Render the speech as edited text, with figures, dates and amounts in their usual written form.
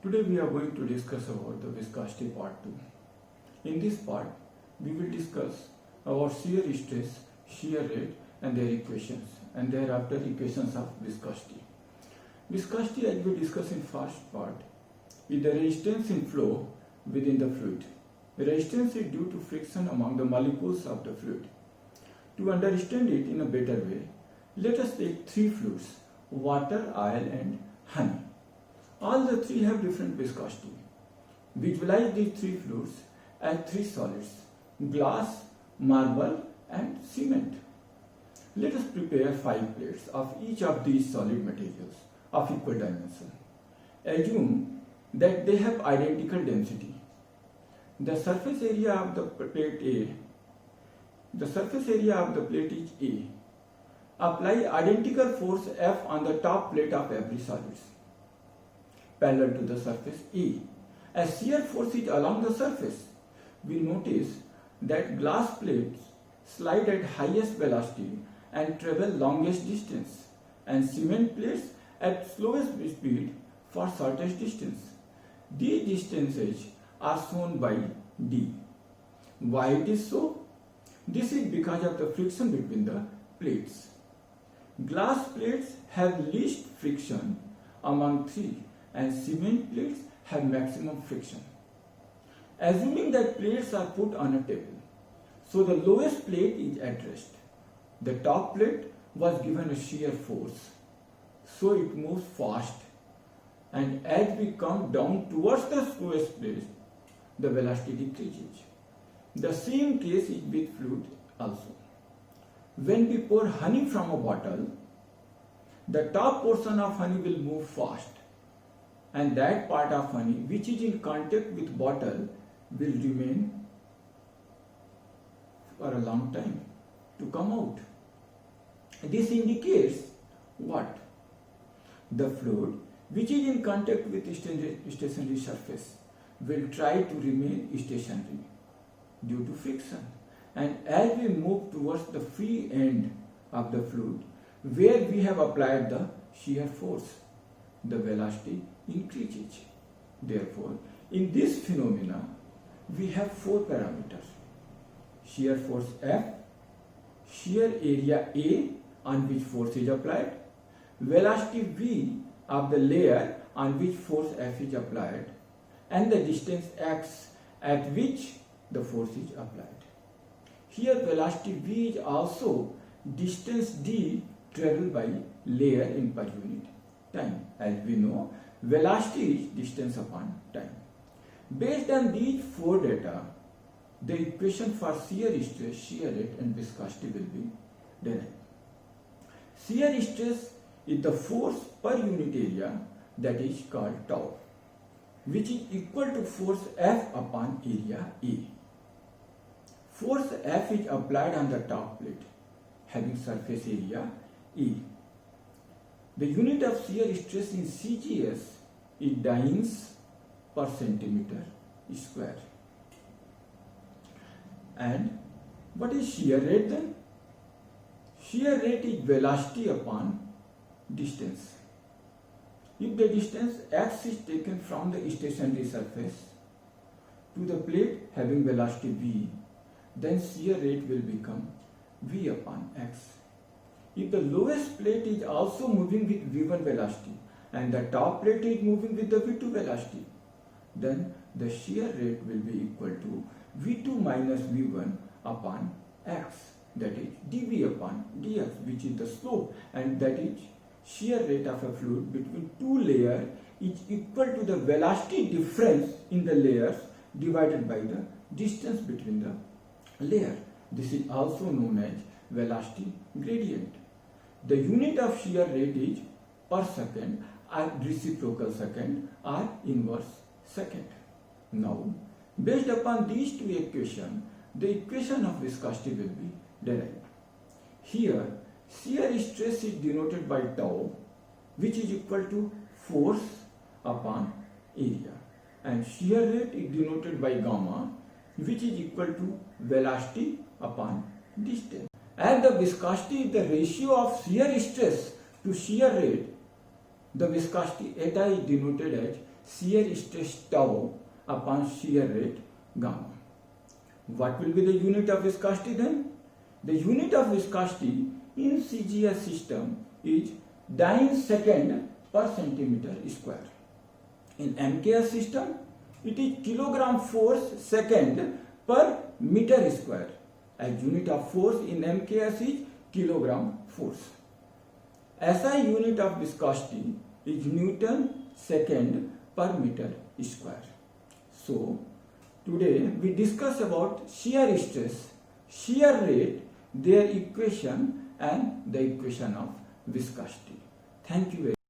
Today we are going to discuss about the viscosity part 2. In this part, we will discuss about shear stress, shear rate and their equations, and thereafter equations of viscosity. Viscosity, as we discussed in first part, is the resistance in flow within the fluid. The resistance is due to friction among the molecules of the fluid. To understand it in a better way, let us take three fluids: water, oil and honey. All the three have different viscosity. Visualize these three fluids as three solids: glass, marble and cement. Let us prepare 5 plates of each of these solid materials of equal dimension. Assume that they have identical density. The surface area of the plate is A. Apply identical force F on the top plate of every solid parallel to the surface A. As shear force is along the surface, we notice that glass plates slide at highest velocity and travel longest distance, and cement plates at slowest speed for shortest distance. These distances are shown by D. Why it is so? This is because of the friction between the plates. Glass plates have least friction among three, and cement plates have maximum friction. Assuming that plates are put on a table, so the lowest plate is at rest. The top plate was given a shear force, so it moves fast, and as we come down towards the slowest plate, the velocity decreases. The same case is with fluid also. When we pour honey from a bottle, the top portion of honey will move fast, and that part of honey which is in contact with bottle will remain for a long time to come out. This indicates what? The fluid which is in contact with stationary surface will try to remain stationary due to friction, and as we move towards the free end of the fluid where we have applied the shear force, the velocity increases. Therefore, in this phenomena, we have 4 parameters: shear force F, shear area A on which force is applied, velocity V of the layer on which force F is applied, and the distance x at which the force is applied. Here velocity V is also distance d traveled by layer in per unit time. As we know, velocity is distance upon time. Based on these 4 data, the equation for shear stress, shear rate and viscosity will be derived. Shear stress is the force per unit area, that is called tau, which is equal to force F upon area A. Force F is applied on the top plate having surface area A. The unit of shear stress in CGS is dynes per centimeter square. And what is shear rate then? Shear rate is velocity upon distance. If the distance x is taken from the stationary surface to the plate having velocity v, then shear rate will become v upon x. If the lowest plate is also moving with v1 velocity and the top plate is moving with the v2 velocity, then the shear rate will be equal to v2 minus v1 upon x, that is dv upon dx, which is the slope, and that is shear rate of a fluid between 2 layers is equal to the velocity difference in the layers divided by the distance between the layer. This is also known as velocity gradient. The unit of shear rate is per second or reciprocal second or inverse second. Now, based upon these 2 equations, the equation of viscosity will be derived. Here, shear stress is denoted by tau, which is equal to force upon area, and shear rate is denoted by gamma, which is equal to velocity upon distance. As the viscosity is the ratio of shear stress to shear rate, the viscosity eta is denoted as shear stress tau upon shear rate gamma. What will be the unit of viscosity then? The unit of viscosity in CGS system is dyne second per centimeter square. In MKS system, it is kilogram force second per meter square. As unit of force in MKS is kilogram force. SI unit of viscosity is Newton second per meter square. So, today we discuss about shear stress, shear rate, their equation and the equation of viscosity. Thank you very much.